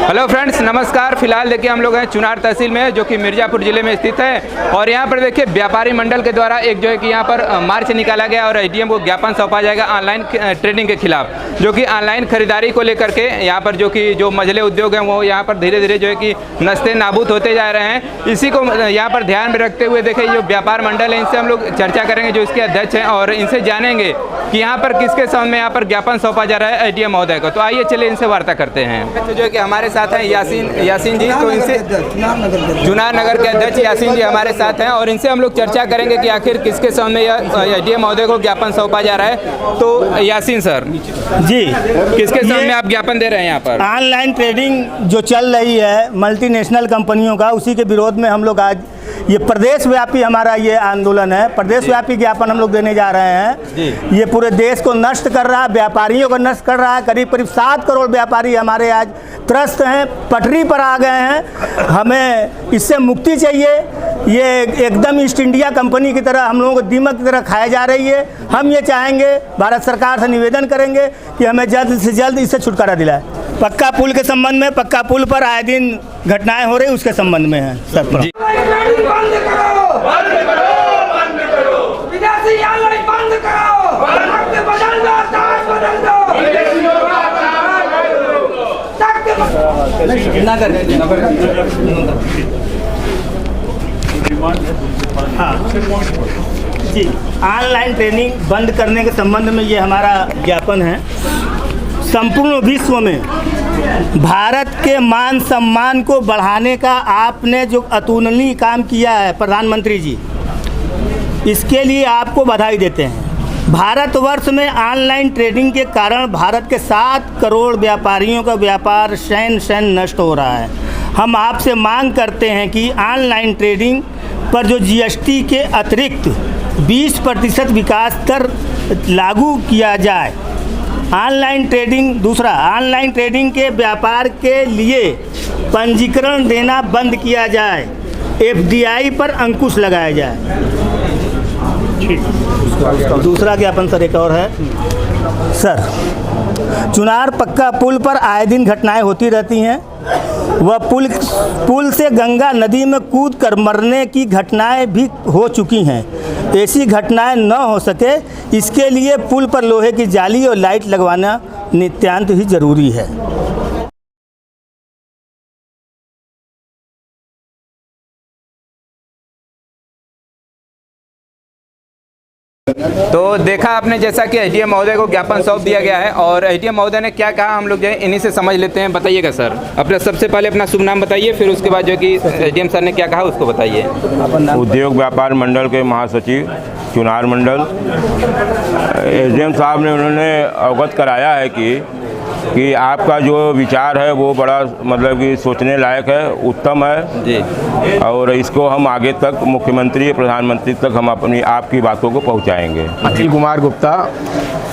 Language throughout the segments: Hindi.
हेलो फ्रेंड्स, नमस्कार। फिलहाल देखिए हम लोग हैं चुनार तहसील में, जो कि मिर्ज़ापुर ज़िले में स्थित है। और यहाँ पर देखिए व्यापारी मंडल के द्वारा एक जो है कि यहाँ पर मार्च निकाला गया और एडीएम को ज्ञापन सौंपा जाएगा ऑनलाइन ट्रेडिंग के खिलाफ, जो कि ऑनलाइन खरीदारी को लेकर के यहाँ पर जो मझले उद्योग हैं वो यहाँ पर धीरे धीरे जो है कि नस्ते नाबूद होते जा रहे हैं। इसी को यहाँ पर ध्यान में रखते हुए देखिए जो व्यापार मंडल है इनसे हम लोग चर्चा करेंगे, जो इसके अध्यक्ष हैं, और इनसे जानेंगे कि यहाँ पर किसके सामने में यहाँ पर ज्ञापन सौंपा जा रहा है एडीएम महोदय को। तो आइए चलिए इनसे वार्ता करते हैं। तो जो है कि हमारे साथ हैं यासीन जी, तो इनसे चुनार नगर के अध्यक्ष यासीन जी हमारे साथ हैं, और इनसे हम लोग चर्चा करेंगे कि आखिर किसके सामने एडीएम महोदय को ज्ञापन सौंपा जा रहा है। तो यासीन सर जी, किसके सामने आप ज्ञापन दे रहे हैं? यहाँ पर ऑनलाइन ट्रेडिंग जो चल रही है मल्टीनेशनल कंपनियों का, उसी के विरोध में हम लोग आज ये प्रदेश व्यापी हमारा ये आंदोलन है। प्रदेश व्यापी ज्ञापन हम लोग देने जा रहे हैं। ये पूरे देश को नष्ट कर रहा है, व्यापारियों को नष्ट कर रहा है। करीब 7 करोड़ व्यापारी हमारे आज त्रस्त हैं, पटरी पर आ गए हैं। हमें इससे मुक्ति चाहिए। ये एकदम ईस्ट इंडिया कंपनी की तरह हम लोगों को दीमक की तरह खाई जा रही है। हम ये चाहेंगे, भारत सरकार से निवेदन करेंगे कि हमें जल्द से जल्द इससे छुटकारा दिलाए। पक्का पुल के संबंध में, पक्का पुल पर आए दिन घटनाएं हो रही, उसके संबंध में है सर। जी बंद करो, बंद करो, बंद करो, विदेशी ऑनलाइन बंद करो, ताकत बदल दो, ताकत बदल दो, ना कर जी, ऑनलाइन ट्रेनिंग बंद करने के संबंध में ये हमारा ज्ञापन है। संपूर्ण विश्व में भारत के मान सम्मान को बढ़ाने का आपने जो अतुलनीय काम किया है प्रधानमंत्री जी, इसके लिए आपको बधाई देते हैं। भारतवर्ष में ऑनलाइन ट्रेडिंग के कारण भारत के 7 करोड़ व्यापारियों का व्यापार शैन नष्ट हो रहा है। हम आपसे मांग करते हैं कि ऑनलाइन ट्रेडिंग पर जो जीएसटी के अतिरिक्त 20% विकास दर लागू किया जाए। ऑनलाइन ट्रेडिंग के व्यापार के लिए पंजीकरण देना बंद किया जाए। एफडीआई पर अंकुश लगाया जाए। दूसरा ज्ञापन सर एक और है सर। चुनार पक्का पुल पर आए दिन घटनाएं होती रहती हैं। वह पुल से गंगा नदी में कूद कर मरने की घटनाएं भी हो चुकी हैं। ऐसी घटनाएं न हो सके, इसके लिए पुल पर लोहे की जाली और लाइट लगवाना नितांत ही जरूरी है। तो देखा आपने जैसा कि एडीएम महोदय को ज्ञापन सौंप दिया गया है, और एडीएम महोदय ने क्या कहा हम लोग जो है इन्हीं से समझ लेते हैं। बताइएगा सर, अपना सबसे पहले अपना शुभ नाम बताइए, फिर उसके बाद जो कि एडीएम सर ने क्या कहा उसको बताइए। उद्योग व्यापार मंडल के महासचिव चुनार मंडल एडीएम साहब ने उन्होंने अवगत कराया है कि आपका जो विचार है वो बड़ा मतलब कि सोचने लायक है, उत्तम है जी। और इसको हम आगे तक मुख्यमंत्री प्रधानमंत्री तक हम अपनी आपकी बातों को पहुंचाएंगे। अखिल कुमार गुप्ता,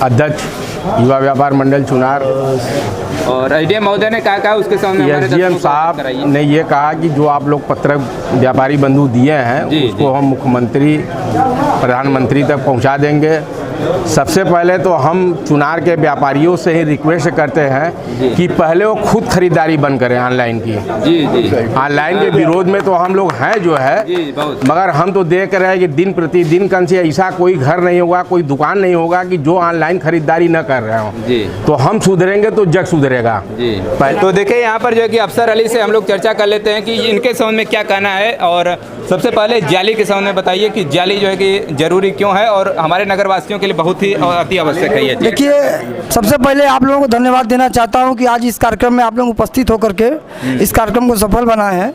अध्यक्ष युवा व्यापार मंडल चुनार। और एडीएम महोदय ने क्या कहा उसके सामने? एसडीएम साहब ने ये कहा कि जो आप लोग पत्र व्यापारी बंधु दिए हैं उसको हम मुख्यमंत्री प्रधानमंत्री तक पहुंचा देंगे। सबसे पहले तो हम चुनार के व्यापारियों से ही रिक्वेस्ट करते हैं कि पहले वो खुद खरीदारी बंद करें ऑनलाइन की। जी। ऑनलाइन के विरोध में तो हम लोग हैं जो है, मगर हम तो देख रहे हैं कि दिन प्रतिदिन कहीं से ऐसा कोई घर नहीं होगा, कोई दुकान नहीं होगा कि जो ऑनलाइन खरीदारी न कर रहे हो। तो हम सुधरेंगे तो जग सुधरेगा। तो देखिए यहाँ पर जो है कि अफसर अली से हम लोग चर्चा कर लेते हैं कि इनके संबंध में क्या कहना है। और सबसे पहले जाली के संबंध में बताइए कि जाली जो है कि जरूरी क्यों है और हमारे नगरवासियों के लिए बहुत ही अति आवश्यक है ये। देखिए, सबसे पहले आप लोगों को धन्यवाद देना चाहता हूं कि आज इस कार्यक्रम में आप लोग उपस्थित होकर के इस कार्यक्रम को सफल बनाए हैं।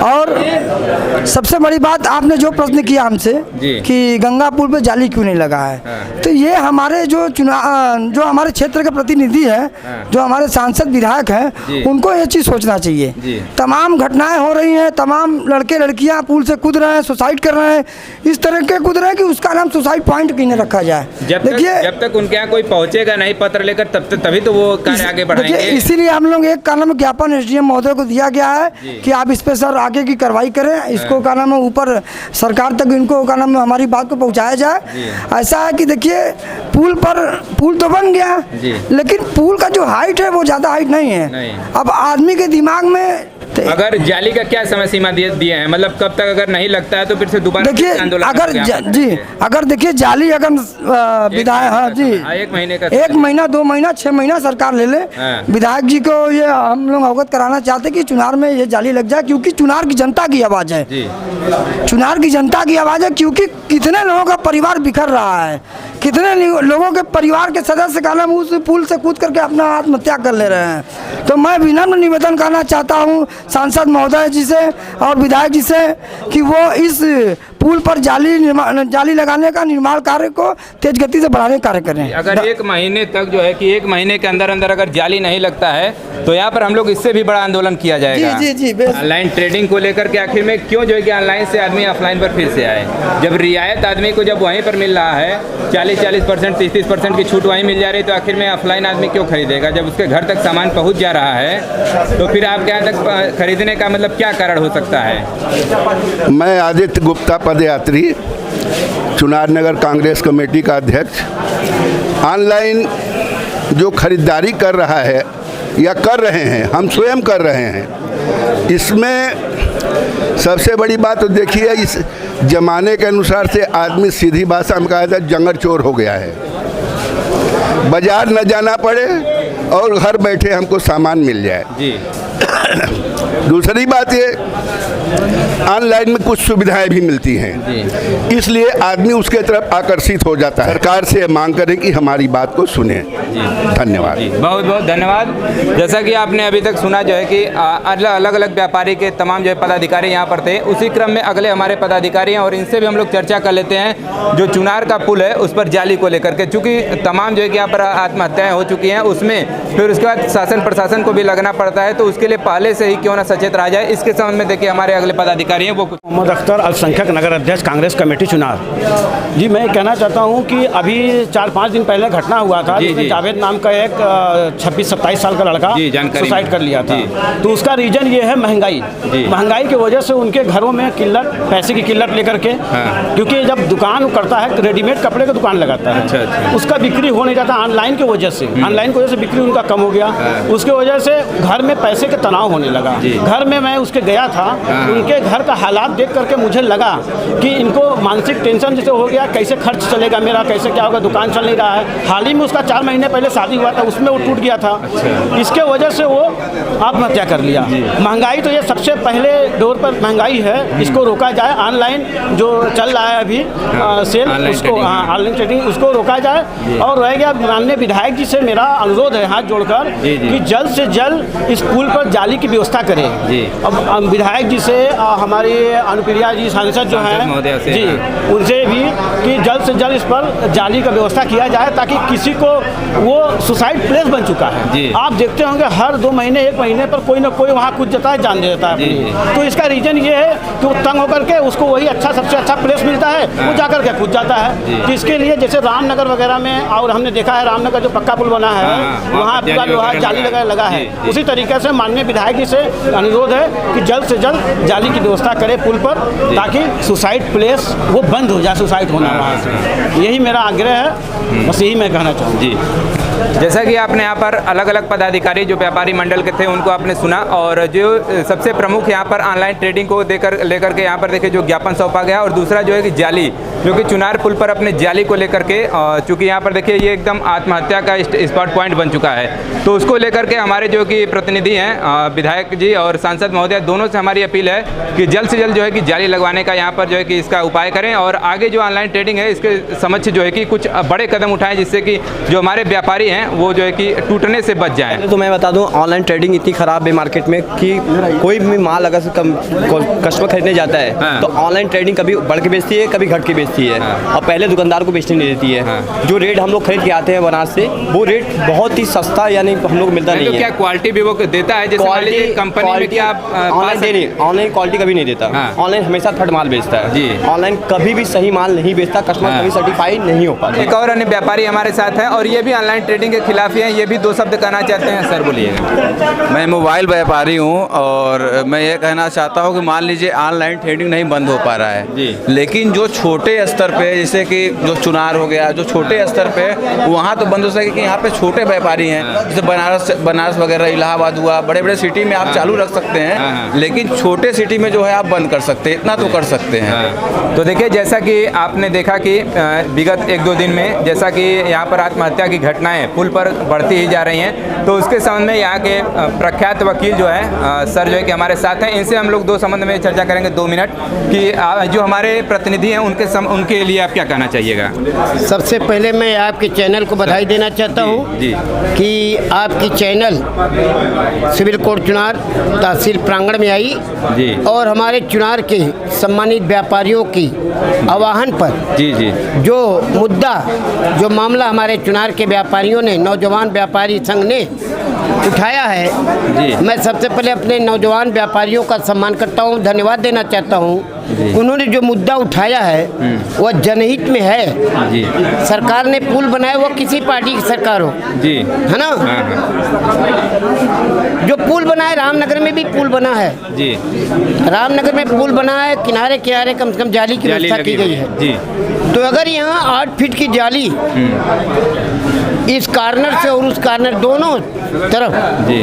और सबसे बड़ी बात, आपने जो प्रश्न किया हमसे कि गंगा पुल पे जाली क्यों नहीं लगा है, तो ये हमारे जो हमारे क्षेत्र के प्रतिनिधि है, जो हमारे सांसद विधायक हैं, उनको ये चीज़ सोचना चाहिए। तमाम घटनाएं हो रही हैं, तमाम लड़के लड़कियां पुल पुल से कूद रहे हैं, सुसाइड कर रहे हैं, इस तरह के कूद रहे हैं कि उसका नाम सुसाइड पॉइंट क्यों नहीं रखा जाए। जब तक उनके यहाँ कोई पहुंचेगा नहीं पत्र लेकर तभी तो वो कार्य आगे बढ़ाएंगे। इसीलिए हम लोग एक का नाम ज्ञापन SDM महोदय को दिया गया है कि आप इस पे सर आगे की कार्रवाई करें, इसको का नाम ऊपर सरकार तक इनको का नाम हमारी बात को पहुँचाया जाए। ऐसा है कि देखिए पुल तो बन गया, लेकिन पुल का जो हाइट है वो ज़्यादा हाइट नहीं है। अब आदमी के दिमाग में अगर जाली का क्या समय सीमा दिए हैं, मतलब कब तक अगर नहीं लगता है तो फिर से दोबारा देखिए अगर देखिए जाली अगर विधायक, हाँ जी, 1 महीने का, 1 महीना 2 महीना 6 महीना सरकार ले ले। विधायक जी को ये हम लोग अवगत कराना चाहते कि चुनार में ये जाली लग जाए, क्योंकि चुनार की जनता की आवाज़ है, चुनार की जनता की आवाज़ है। क्योंकि कितने लोगों का परिवार बिखर रहा है, कितने लोगों के परिवार के सदस्य का नाम उस पुल से कूद करके अपना आत्महत्या कर ले रहे हैं। तो मैं विनम्र निवेदन करना चाहता हूं सांसद महोदय जी से और विधायक जी से कि वो इस पुल पर जाली लगाने का निर्माण कार्य को तेज गति से बढ़ाने का कार्य करें। अगर 1 महीने तक जो है कि 1 महीने के अंदर अगर जाली नहीं लगता है तो यहाँ पर हम लोग इससे भी बड़ा आंदोलन किया जाएगा। जी ऑनलाइन ट्रेडिंग को लेकर के आखिर में क्यों जो है कि ऑनलाइन से आदमी ऑफलाइन पर फिर से आए, जब रियायत आदमी को जब वहीं पर मिल रहा है 40% 30% की छूट वहीं मिल जा रही है, तो आखिर में ऑफलाइन आदमी क्यों खरीदेगा? जब उसके घर तक सामान पहुँच जा रहा है तो फिर आपके यहाँ तक खरीदने का मतलब क्या कारण हो सकता है? मैं आदित्य गुप्ता पदयात्री, चुनार नगर कांग्रेस कमेटी का अध्यक्ष। ऑनलाइन जो खरीदारी कर रहा है या कर रहे हैं, हम स्वयं कर रहे हैं, इसमें सबसे बड़ी बात तो देखिए इस जमाने के अनुसार से आदमी सीधी भाषा में कहा जाए जंगल चोर हो गया है। बाजार न जाना पड़े और घर बैठे हमको सामान मिल जाए जी। दूसरी बात ये ऑनलाइन में कुछ सुविधाएं भी मिलती हैं, इसलिए आदमी उसके तरफ आकर्षित हो जाता है। सरकार से मांग करें कि हमारी बात को सुने। धन्यवाद। बहुत बहुत धन्यवाद। जैसा कि आपने अभी तक सुना जो है कि अलग अलग व्यापारी के तमाम जो है पदाधिकारी यहाँ पर थे, उसी क्रम में अगले हमारे पदाधिकारी हैं और इनसे भी हम लोग चर्चा कर लेते हैं जो चुनार का पुल है उस पर जाली को लेकर के। चूँकि तमाम जो है कि यहाँ पर आत्महत्याएँ हो चुकी हैं, उसमें फिर उसके बाद शासन प्रशासन को भी लगना पड़ता है, तो उसके लिए पहले से ही क्यों ना सचेत रहा जाए। इसके संबंध में देखिए हमारे अगले पदाधिकारी हैं वो कुछ। मोहम्मद अख्तर, अल्पसंख्यक नगर अध्यक्ष, कांग्रेस कमेटी चुनार। जी, मैं कहना चाहता हूं कि अभी 4-5 दिन पहले घटना हुआ था जिसमें जावेद नाम का एक 26-27 साल का लड़का सुसाइड कर लिया था। तो उसका रीजन ये है महंगाई की वजह से उनके घरों में किल्लत, पैसे की किल्लत लेकर के, क्योंकि जब दुकान करता है रेडीमेड कपड़े का दुकान लगाता है, उसका बिक्री हो नहीं जाता ऑनलाइन की वजह से। ऑनलाइन की वजह से बिक्री उनका कम हो गया, उसके वजह से घर में पैसे के तनाव होने लगा। घर में मैं उसके गया था, उनके घर का हालात देख करके मुझे लगा कि इनको मानसिक टेंशन जैसे हो गया, कैसे खर्च चलेगा मेरा, कैसे क्या होगा, दुकान चल नहीं रहा है। हाल ही में उसका 4 महीने पहले शादी हुआ था, उसमें वो टूट गया था। इसके वजह से वो आत्महत्या कर लिया। महंगाई तो ये सबसे पहले दौर पर महंगाई है, इसको रोका जाए। ऑनलाइन जो चल रहा है अभी सेल, उसको ऑनलाइन ट्रेडिंग, उसको रोका जाए। और रह गया माननीय विधायक जी से मेरा अनुरोध है हाथ जोड़कर कि जल्द से जल्द इस पुल पर जाली की व्यवस्था करें। अब विधायक जी से हमारी अनुप्रिया जी सांसद जो हैं जी, उनसे भी कि जल्द से जल्द इस पर जाली का व्यवस्था किया जाए, ताकि किसी को, वो सुसाइड प्लेस बन चुका है। आप देखते होंगे हर 2 महीने 1 महीने पर कोई ना कोई वहाँ कूद जाता है, जान दे देता है। तो इसका रीजन ये है कि वो तंग होकर के उसको वही सबसे अच्छा प्लेस मिलता है, वो जाकर के कूद जाता है। तो इसके लिए जैसे रामनगर वगैरह में, और हमने देखा है रामनगर जो पक्का पुल बना है वहाँ पूरा लोहा जाली लगा है। उसी तरीके से माननीय विधायक जी से अनुरोध है कि जल्द से जल्द जाली की व्यवस्था करें पुल पर, ताकि सुसाइड प्लेस वो बंद हो जाए, सुसाइड होना वहाँ से। यही मेरा आग्रह है, बस यही मैं कहना चाहूँ जी। जैसा कि आपने यहाँ पर अलग अलग पदाधिकारी जो व्यापारी मंडल के थे उनको आपने सुना, और जो सबसे प्रमुख यहाँ पर ऑनलाइन ट्रेडिंग को लेकर के यहाँ पर देखिए जो ज्ञापन सौंपा गया, और दूसरा जो है कि जाली, जो कि चुनार पुल पर अपने जाली को लेकर के, चूँकि यहाँ पर देखिए ये एकदम आत्महत्या का स्पॉट पॉइंट बन चुका है, तो उसको लेकर के हमारे जो कि प्रतिनिधि हैं विधायक जी और सांसद महोदय, दोनों से हमारी अपील है कि जल्द से जल्द जो है कि जाली लगवाने का यहाँ पर जो है कि इसका उपाय करें, और आगे जो ऑनलाइन ट्रेडिंग है इसके समक्ष जो है कि कुछ बड़े कदम उठाएं, जिससे कि जो हमारे व्यापारी हैं वो जो है कि टूटने से बच जाएं। तो मैं बता दूं, ऑनलाइन ट्रेडिंग इतनी ख़राब है मार्केट में कि कोई भी माल अगर कस्टमर खरीदने जाता है हाँ। तो ऑनलाइन ट्रेडिंग कभी बढ़ के बेचती है, कभी घट के बेचती है और पहले दुकानदार को बेचने नहीं देती है। हाँ। जो रेट हम लोग खरीद के आते हैं बनारस से, वो रेट बहुत ही सस्ता यानी हम लोग मिलता नहीं तो है। क्या क्वालिटी भी वो देता है? जैसे मान लीजिए कंपनी में क्या ऑनलाइन क्वालिटी कभी नहीं देता। हाँ। ऑनलाइन हमेशा थर्ड माल बेचता है जी। ऑनलाइन कभी भी सही माल नहीं बेचता, कस्टमर हाँ। कभी सर्टिफाइड नहीं हो पाता। एक और अन्य व्यापारी हमारे साथ हैं और ये भी ऑनलाइन ट्रेडिंग के खिलाफ ही हैं। ये भी 2 शब्द कहना चाहते हैं, सर बोलिएगा। मैं मोबाइल व्यापारी हूँ और मैं ये कहना चाहता हूँ कि मान लीजिए ऑनलाइन ट्रेडिंग नहीं बंद हो पा रहा है जी। लेकिन जो छोटे स्तर पे, जैसे कि जो चुनार हो गया, जो छोटे स्तर पे वहाँ तो बंद हो सके कि यहाँ पे छोटे व्यापारी हैं, जैसे बनारस वगैरह, इलाहाबाद हुआ, बड़े बड़े सिटी में आप चालू रख सकते हैं लेकिन छोटे सिटी में जो है आप बंद कर सकते हैं, इतना तो कर सकते हैं। तो देखिए, जैसा कि आपने देखा कि विगत 1-2 दिन में जैसा कि यहाँ पर आत्महत्या की घटनाएं पुल पर बढ़ती ही जा रही हैं, तो उसके संबंध में यहाँ के प्रख्यात वकील जो है सर जो है कि हमारे साथ हैं। इनसे हम लोग 2 संबंध में चर्चा करेंगे 2 मिनट कि जो हमारे प्रतिनिधि हैं उनके लिए आप क्या कहना चाहिएगा। सबसे पहले मैं आपके चैनल को बधाई देना चाहता हूँ कि आपकी चैनल सिविल कोर्ट चुनार तहसील प्रांगण में आई जी। और हमारे चुनार के सम्मानित व्यापारियों की आह्वान पर जी जो मुद्दा, जो मामला हमारे चुनार के व्यापारियों ने, नौजवान व्यापारी संघ ने उठाया है जी। मैं सबसे पहले अपने नौजवान व्यापारियों का सम्मान करता हूँ, धन्यवाद देना चाहता हूँ। उन्होंने जो मुद्दा उठाया है वह जनहित में है जी। सरकार ने पुल बनाया, वो किसी पार्टी की सरकार हो जी, है ना। जो पुल बना है, रामनगर में भी पुल बना है जी। रामनगर में पुल बना है, किनारे किनारे कम से कम जाली की व्यवस्था की गई है जी। तो अगर यहाँ 8 फीट की जाली इस कार्नर से और उस कार्नर दोनों तरफ जी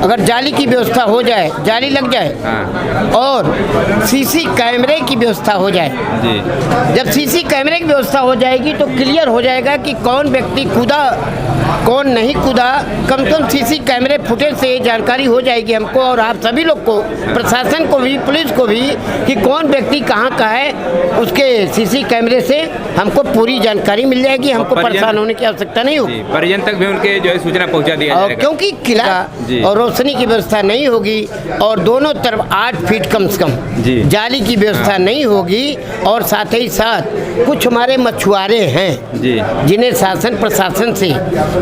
अगर जाली की व्यवस्था हो जाए, जाली लग जाए और सीसी कैमरे की व्यवस्था हो जाए जी। जब सीसी कैमरे की व्यवस्था हो जाएगी तो क्लियर हो जाएगा कि कौन व्यक्ति कूदा, कौन नहीं कूदा। कम से कम सीसी कैमरे फुटेज से जानकारी हो जाएगी हमको और आप सभी लोग को, प्रशासन को भी, पुलिस को भी, कि कौन व्यक्ति कहाँ का है। उसके सीसी कैमरे से हमको पूरी जानकारी मिल जाएगी, हमको परेशान होने की आवश्यकता नहीं होगी। परिजन तक भी उनके जो है सूचना पहुंचा दिया जाएगा। क्योंकि किला और रोशनी की व्यवस्था नहीं होगी और दोनों तरफ 8 फीट कम से कम जाली की व्यवस्था नहीं होगी और साथ ही साथ कुछ हमारे मछुआरे हैं जिन्हें शासन प्रशासन से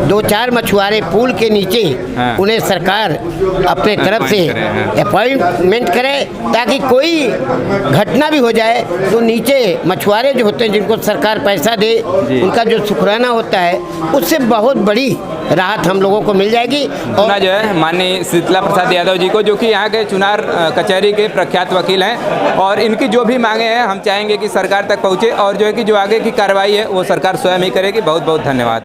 2-4 मछुआरे पुल के नीचे उन्हें सरकार अपने तरफ से अपॉइंटमेंट करे ताकि कोई घटना भी हो जाए तो नीचे मछुआरे जो होते हैं जिनको सरकार पैसा दे, उनका जो शुक्राना होता है उससे बहुत बड़ी राहत हम लोगों को मिल जाएगी। और जो है माननीय शीतला प्रसाद यादव जी को, जो कि यहाँ के चुनार कचहरी के प्रख्यात वकील हैं, और इनकी जो भी मांगे हैं हम चाहेंगे कि सरकार तक पहुँचे और जो है कि जो आगे की कार्रवाई है वो सरकार स्वयं ही करेगी। बहुत बहुत धन्यवाद।